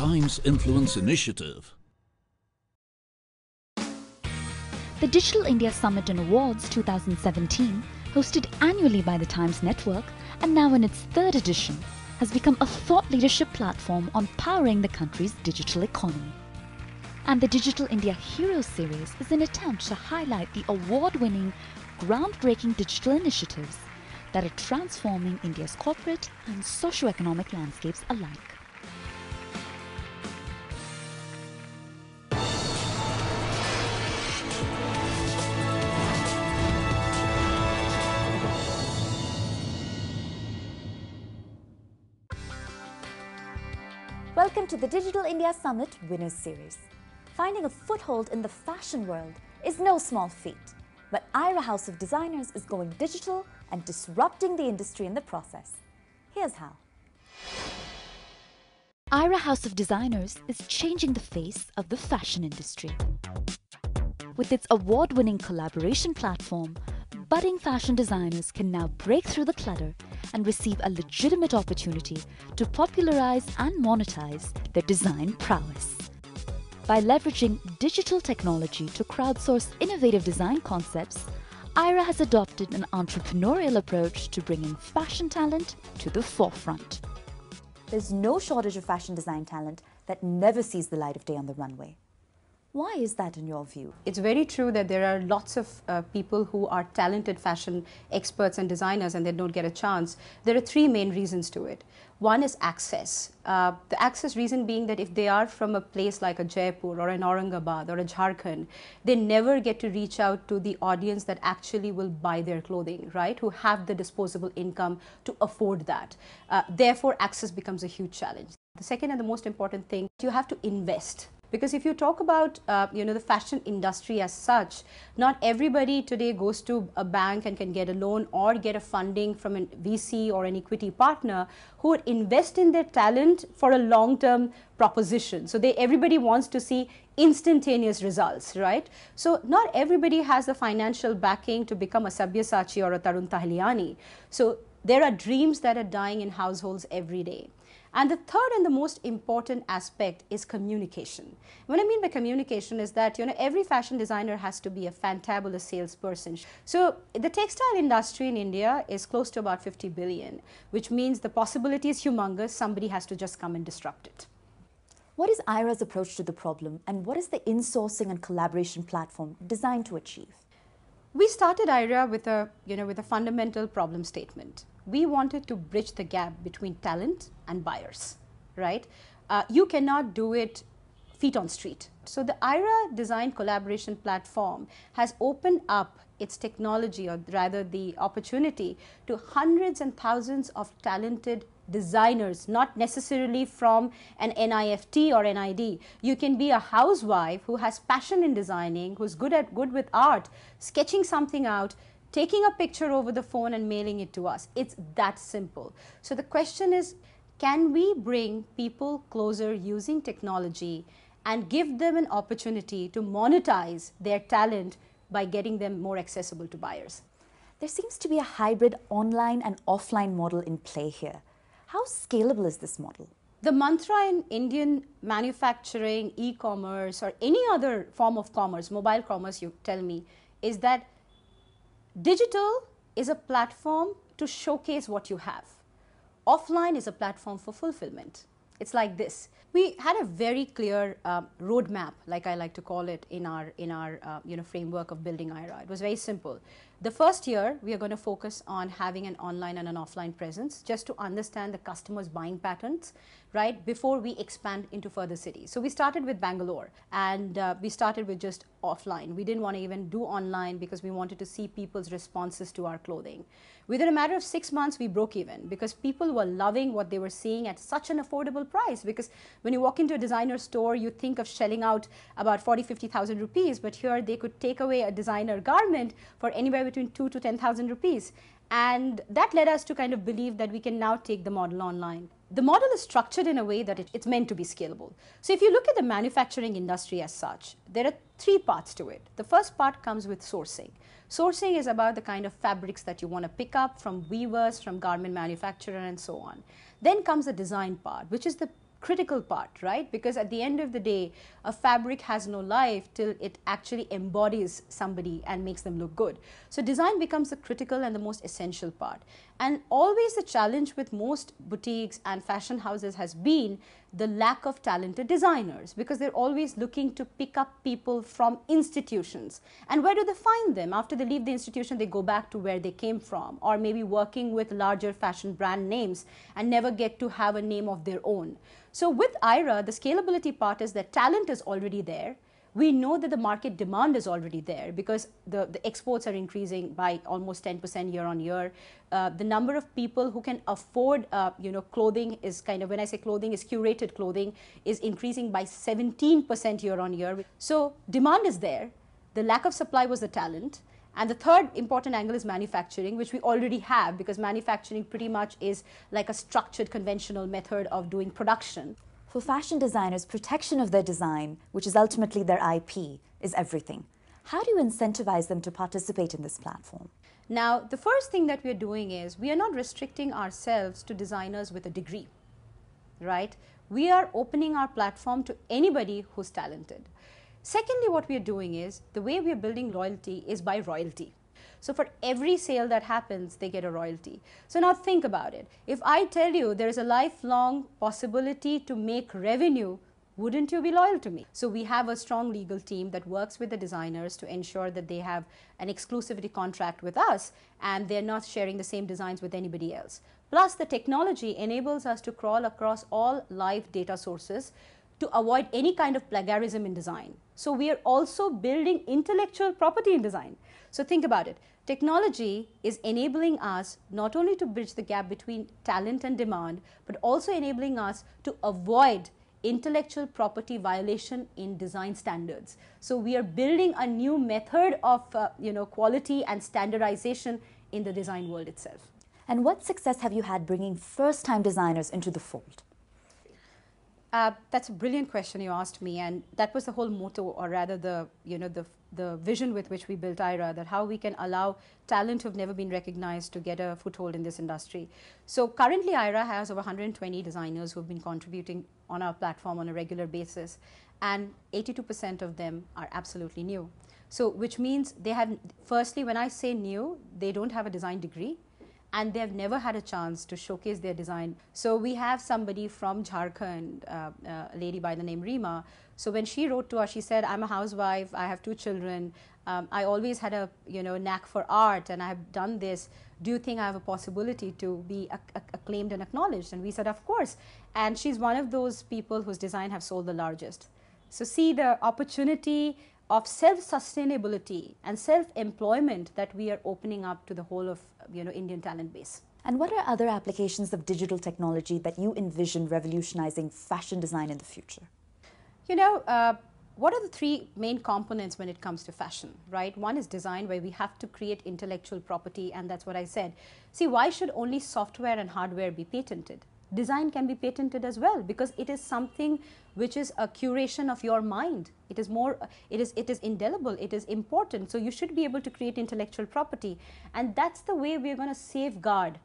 Times Influence Initiative. The Digital India Summit and Awards 2017, hosted annually by the Times Network and now in its third edition, has become a thought leadership platform on powering the country's digital economy. And the Digital India Heroes series is an attempt to highlight the award-winning, groundbreaking digital initiatives that are transforming India's corporate and socio-economic landscapes alike. Welcome to the Digital India Summit Winners Series. Finding a foothold in the fashion world is no small feat, but Aira House of Designers is going digital and disrupting the industry in the process. Here's how. Aira House of Designers is changing the face of the fashion industry. With its award-winning collaboration platform, budding fashion designers can now break through the clutter and receive a legitimate opportunity to popularize and monetize their design prowess. By leveraging digital technology to crowdsource innovative design concepts, Aira has adopted an entrepreneurial approach to bringing fashion talent to the forefront. There's no shortage of fashion design talent that never sees the light of day on the runway. Why is that in your view? It's very true that there are lots of people who are talented fashion experts and designers and they don't get a chance. There are three main reasons to it. One is access. The access reason being that if they are from a place like a Jaipur or an Aurangabad or a Jharkhand, they never get to reach out to the audience that actually will buy their clothing, right? Who have the disposable income to afford that. Therefore, access becomes a huge challenge. The second and the most important thing, you have to invest. Because if you talk about the fashion industry as such, not everybody today goes to a bank and can get a loan or get a funding from a VC or an equity partner who would invest in their talent for a long-term proposition. So everybody wants to see instantaneous results, right? So not everybody has the financial backing to become a Sabyasachi or a Tarun Tahiliani. So there are dreams that are dying in households every day. And the third and the most important aspect is communication. What I mean by communication is that every fashion designer has to be a fantabulous salesperson. So the textile industry in India is close to about 50 billion, which means the possibility is humongous. Somebody has to just come and disrupt it. What is Aira's approach to the problem, and what is the insourcing and collaboration platform designed to achieve? We started Aira with a fundamental problem statement. We wanted to bridge the gap between talent and buyers, right? You cannot do it feet on street. So the Aira Design Collaboration Platform has opened up its technology, or rather the opportunity, to hundreds and thousands of talented designers, not necessarily from an NIFT or NID. You can be a housewife who has passion in designing, who's good with art, sketching something out, taking a picture over the phone and mailing it to us. It's that simple. So the question is, can we bring people closer using technology and give them an opportunity to monetize their talent by getting them more accessible to buyers? There seems to be a hybrid online and offline model in play here. How scalable is this model? The mantra in Indian manufacturing, e-commerce, or any other form of commerce, mobile commerce, you tell me, is that digital is a platform to showcase what you have. Offline is a platform for fulfillment. It's like this. We had a very clear roadmap, like I like to call it, in our framework of building Aira. It was very simple. The first year, we are going to focus on having an online and an offline presence just to understand the customer's buying patterns, right, before we expand into further cities. So we started with Bangalore, and we started with just offline. We didn't want to even do online because we wanted to see people's responses to our clothing. Within a matter of 6 months, we broke even because people were loving what they were seeing at such an affordable price. Because when you walk into a designer store, you think of shelling out about 40,000-50,000 rupees, but here they could take away a designer garment for anywhere between 2,000 to 10,000 rupees. And that led us to kind of believe that we can now take the model online. The model is structured in a way that it's meant to be scalable. So if you look at the manufacturing industry as such, there are 3 parts to it. The first part comes with sourcing. Sourcing is about the kind of fabrics that you want to pick up from weavers, from garment manufacturer, and so on. Then comes the design part, which is the critical part, right? Because at the end of the day, a fabric has no life till it actually embodies somebody and makes them look good. So design becomes the critical and the most essential part. And always the challenge with most boutiques and fashion houses has been the lack of talented designers, because they're always looking to pick up people from institutions. And where do they find them? After they leave the institution, they go back to where they came from, or maybe working with larger fashion brand names and never get to have a name of their own. So with IRA, the scalability part is that talent is already there. We know that the market demand is already there because the exports are increasing by almost 10% year on year. The number of people who can afford, clothing is kind of, when I say clothing, is curated clothing, is increasing by 17% year on year. So demand is there. The lack of supply was the talent. And the third important angle is manufacturing, which we already have, because manufacturing pretty much is like a structured, conventional method of doing production. For fashion designers, protection of their design, which is ultimately their IP, is everything. How do you incentivize them to participate in this platform? Now, the first thing that we are doing is we are not restricting ourselves to designers with a degree, right? We are opening our platform to anybody who's talented. Secondly, what we are doing is the way we are building loyalty is by royalty. So for every sale that happens, they get a royalty. So now think about it. If I tell you there is a lifelong possibility to make revenue, wouldn't you be loyal to me? So we have a strong legal team that works with the designers to ensure that they have an exclusivity contract with us and they're not sharing the same designs with anybody else. Plus, the technology enables us to crawl across all live data sources to avoid any kind of plagiarism in design. So we are also building intellectual property in design. So think about it. Technology is enabling us not only to bridge the gap between talent and demand, but also enabling us to avoid intellectual property violation in design standards. So we are building a new method of quality and standardization in the design world itself. And what success have you had bringing first-time designers into the fold? That's a brilliant question you asked me, and that was the whole motto, or rather the vision with which we built IRA, that how we can allow talent who've never been recognized to get a foothold in this industry. So currently IRA has over 120 designers who've been contributing on our platform on a regular basis, and 82% of them are absolutely new. So which means they have, firstly, when I say new, they don't have a design degree, and they have never had a chance to showcase their design. So we have somebody from Jharkhand, a lady by the name Rima. So when she wrote to us, she said, I'm a housewife, I have 2 children, I always had a knack for art, and I have done this. Do you think I have a possibility to be acclaimed and acknowledged? And we said, of course. And she's one of those people whose design have sold the largest. So see the opportunity of self-sustainability and self-employment that we are opening up to the whole of Indian talent base. And what are other applications of digital technology that you envision revolutionizing fashion design in the future? What are the 3 main components when it comes to fashion, right? One is design, where we have to create intellectual property, and that's what I said. See, why should only software and hardware be patented? Design can be patented as well, because it is something which is a curation of your mind. It is indelible, it is important. So you should be able to create intellectual property. And that's the way we're going to safeguard,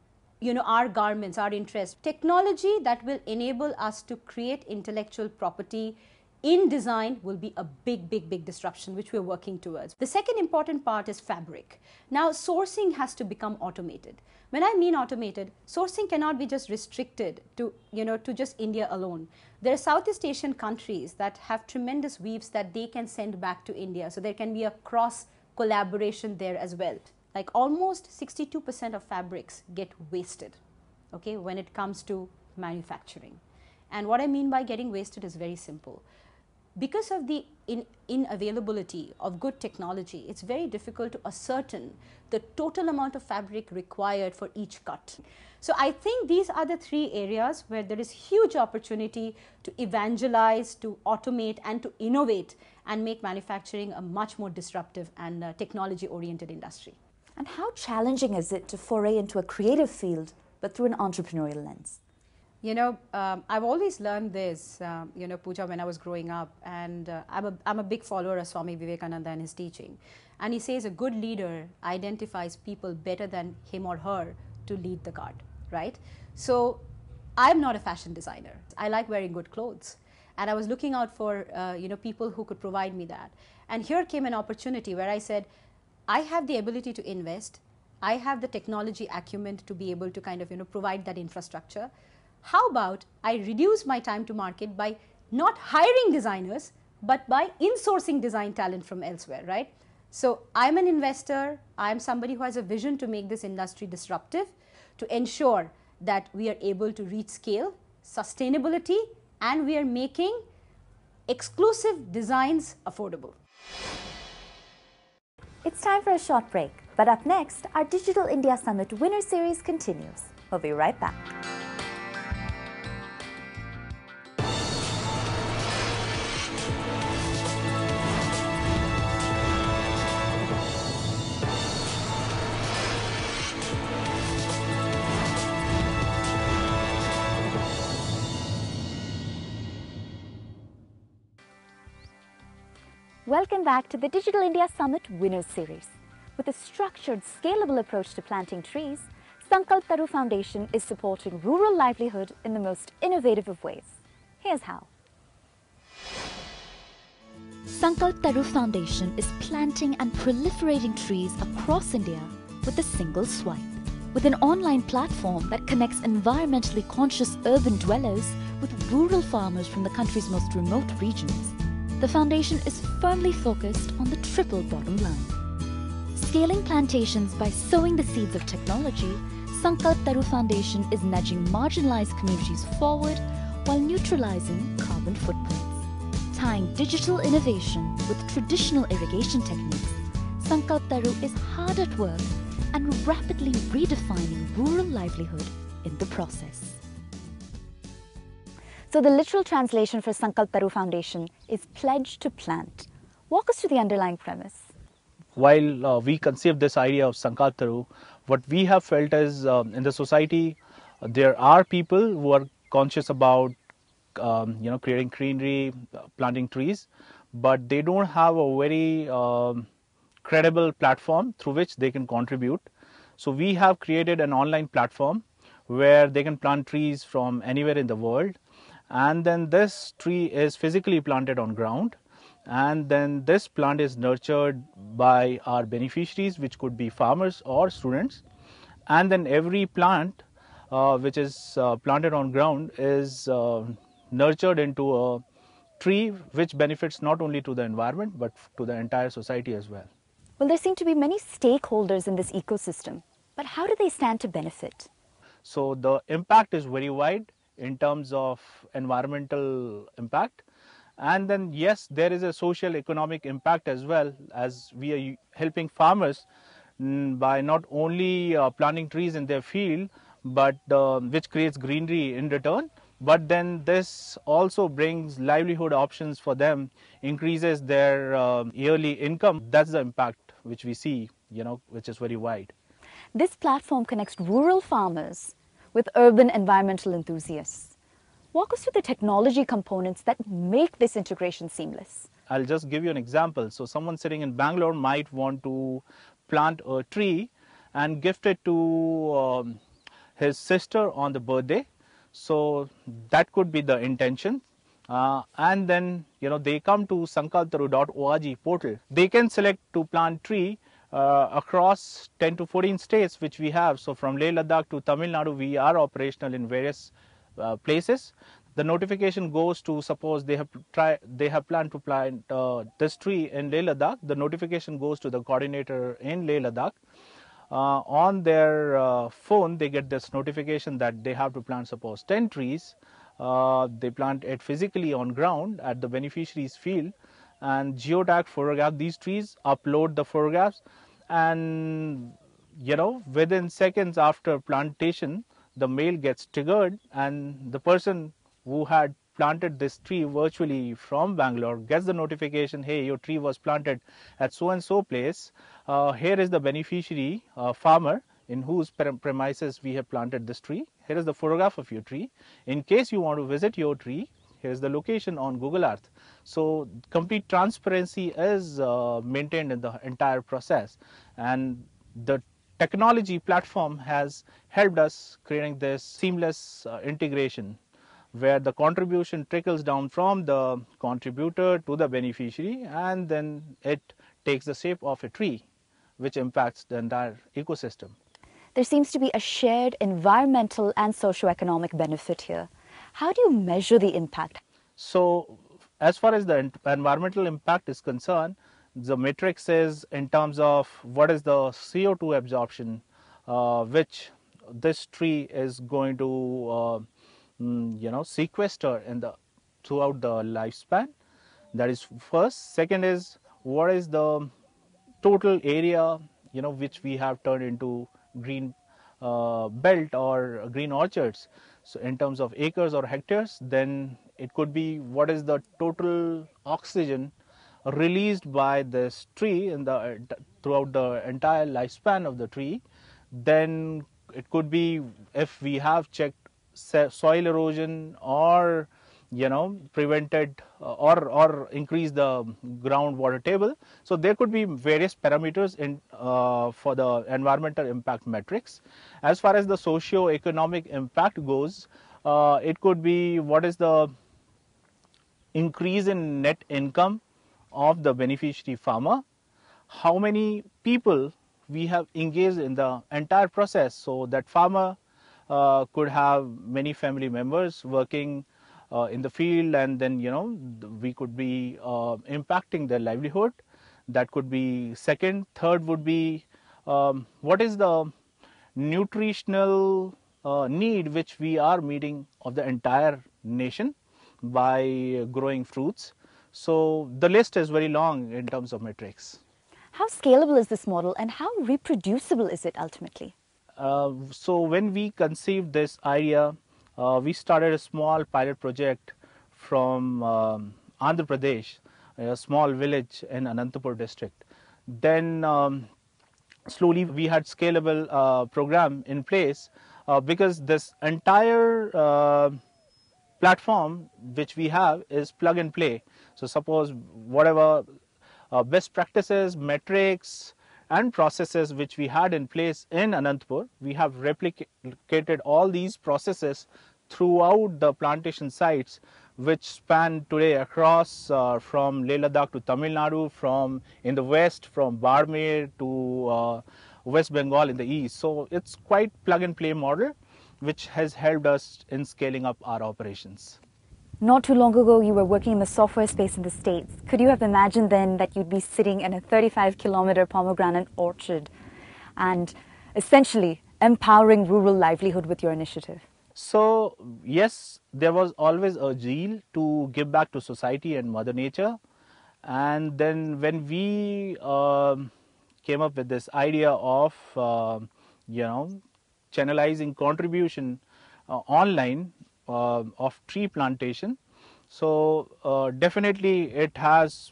our garments, our interests. Technology that will enable us to create intellectual property in design will be a big disruption, which we're working towards. The second important part is fabric. Now, sourcing has to become automated. When I mean automated, sourcing cannot be just restricted to just India alone. There are Southeast Asian countries that have tremendous weaves that they can send back to India. So there can be a cross collaboration there as well. Like almost 62% of fabrics get wasted, okay, when it comes to manufacturing. And what I mean by getting wasted is very simple. Because of the unavailability of good technology, it's very difficult to ascertain the total amount of fabric required for each cut. So I think these are the 3 areas where there is huge opportunity to evangelize, to automate, and to innovate and make manufacturing a much more disruptive and technology-oriented industry. And how challenging is it to foray into a creative field, but through an entrepreneurial lens? I've always learned this, Pooja, when I was growing up, and I'm a big follower of Swami Vivekananda and his teaching. And he says a good leader identifies people better than him or her to lead the cart, right? So I'm not a fashion designer. I like wearing good clothes. And I was looking out for people who could provide me that. And here came an opportunity where I said, I have the ability to invest. I have the technology acumen to be able to kind of provide that infrastructure. How about I reduce my time to market by not hiring designers, but by insourcing design talent from elsewhere, right? So I'm an investor. I'm somebody who has a vision to make this industry disruptive, to ensure that we are able to reach scale, sustainability, and we are making exclusive designs affordable. It's time for a short break, but up next, our Digital India Summit Winner Series continues. We'll be right back. Welcome back to the Digital India Summit Winners Series. With a structured, scalable approach to planting trees, Sankalp Taru Foundation is supporting rural livelihood in the most innovative of ways. Here's how. Sankalp Taru Foundation is planting and proliferating trees across India with a single swipe. With an online platform that connects environmentally conscious urban dwellers with rural farmers from the country's most remote regions, the foundation is firmly focused on the triple bottom line. Scaling plantations by sowing the seeds of technology, Sankalp Taru Foundation is nudging marginalized communities forward while neutralizing carbon footprints. Tying digital innovation with traditional irrigation techniques, Sankalp Taru is hard at work and rapidly redefining rural livelihood in the process. So the literal translation for Sankalp Taru Foundation is pledge to plant. Walk us through the underlying premise. While we conceived this idea of Sankalp Taru, what we have felt is in the society there are people who are conscious about creating greenery, planting trees, but they don't have a very credible platform through which they can contribute. So we have created an online platform where they can plant trees from anywhere in the world, and then this tree is physically planted on ground, and then this plant is nurtured by our beneficiaries, which could be farmers or students, and then every plant which is planted on ground is nurtured into a tree which benefits not only to the environment but to the entire society as well. Well, there seem to be many stakeholders in this ecosystem, but how do they stand to benefit? So the impact is very wide in terms of environmental impact, and then yes, there is a social economic impact as well, as we are helping farmers by not only planting trees in their field, but which creates greenery in return, but then this also brings livelihood options for them, increases their yearly income. That's the impact which we see, which is very wide. This platform connects rural farmers with urban environmental enthusiasts. Walk us through the technology components that make this integration seamless. I'll just give you an example. So someone sitting in Bangalore might want to plant a tree and gift it to his sister on the birthday. So that could be the intention. And then, they come to sankalptaru.org portal. They can select to plant tree across 10 to 14 states which we have. So from Leh Ladakh to Tamil Nadu, we are operational in various places. The notification goes to, suppose they have planned to plant this tree in Leh Ladakh. The notification goes to the coordinator in Leh Ladakh. On their phone, they get this notification that they have to plant, suppose 10 trees. They plant it physically on ground at the beneficiary's field and geotag photograph these trees, upload the photographs, and within seconds after plantation, the mail gets triggered, and the person who had planted this tree virtually from Bangalore gets the notification, hey, your tree was planted at so and so place. Here is the beneficiary farmer in whose premises we have planted this tree. Here is the photograph of your tree. In case you want to visit your tree, here is the location on Google Earth. So complete transparency is maintained in the entire process, and the technology platform has helped us creating this seamless integration where the contribution trickles down from the contributor to the beneficiary, and then it takes the shape of a tree, which impacts the entire ecosystem. There seems to be a shared environmental and socio-economic benefit here. How do you measure the impact? So, as far as the environmental impact is concerned, the matrix is in terms of what is the CO2 absorption, which this tree is going to sequester throughout the lifespan. That is first. Second is what is the total area which we have turned into green belt or green orchards. So in terms of acres or hectares, then it could be what is the total oxygen released by this tree throughout the entire lifespan of the tree. Then it could be if we have checked soil erosion or prevented or increased the groundwater table. So there could be various parameters for the environmental impact metrics. As far as the socio-economic impact goes, it could be what is the increase in net income of the beneficiary farmer, how many people we have engaged in the entire process. So that farmer could have many family members working in the field, and then we could be impacting their livelihood. That could be second. Third would be what is the nutritional need which we are meeting of the entire nation by growing fruits. So the list is very long in terms of metrics. How scalable is this model and how reproducible is it ultimately? So when we conceived this idea, we started a small pilot project from Andhra Pradesh, a small village in Anantapur district. Then slowly we had scalable program in place because this entire platform which we have is plug and play. So suppose whatever best practices, metrics and processes which we had in place in Anantapur, we have replicated all these processes throughout the plantation sites which span today across from Leh Ladakh to Tamil Nadu, from in the west from Barmer to West Bengal in the east. So it's quite plug and play model which has helped us in scaling up our operations. Not too long ago, you were working in the software space in the States. Could you have imagined then that you'd be sitting in a 35-kilometer pomegranate orchard and essentially empowering rural livelihood with your initiative? So, yes, there was always a zeal to give back to society and Mother Nature. And then when we came up with this idea of, channelizing contribution online of tree plantation. So definitely it has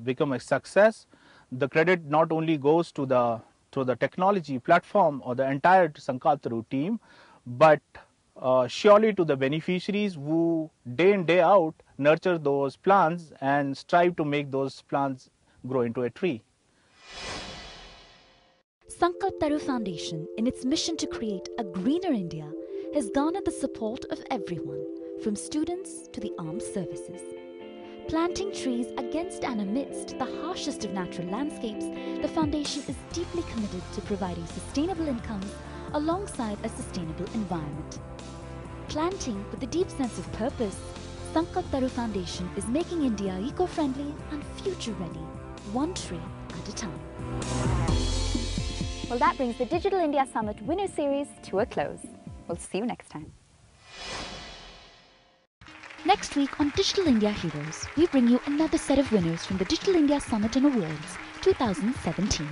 become a success. The credit not only goes to the technology platform or the entire Sankalp team, but surely to the beneficiaries who day in day out nurture those plants and strive to make those plants grow into a tree. Sankalp Taru Foundation, in its mission to create a greener India, has garnered the support of everyone, from students to the armed services. Planting trees against and amidst the harshest of natural landscapes, the foundation is deeply committed to providing sustainable incomes alongside a sustainable environment. Planting with a deep sense of purpose, Sankalp Taru Foundation is making India eco-friendly and future-ready, one tree at a time. Well, that brings the Digital India Summit Winner Series to a close. We'll see you next time. Next week on Digital India Heroes, we bring you another set of winners from the Digital India Summit and Awards 2017.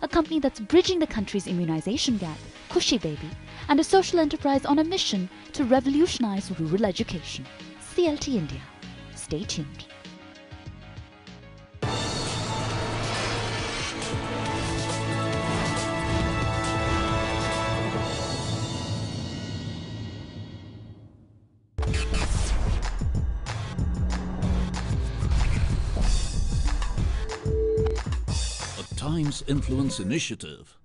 A company that's bridging the country's immunization gap, Khushi Baby, and a social enterprise on a mission to revolutionize rural education, CLT India. Stay tuned. Times Influence Initiative.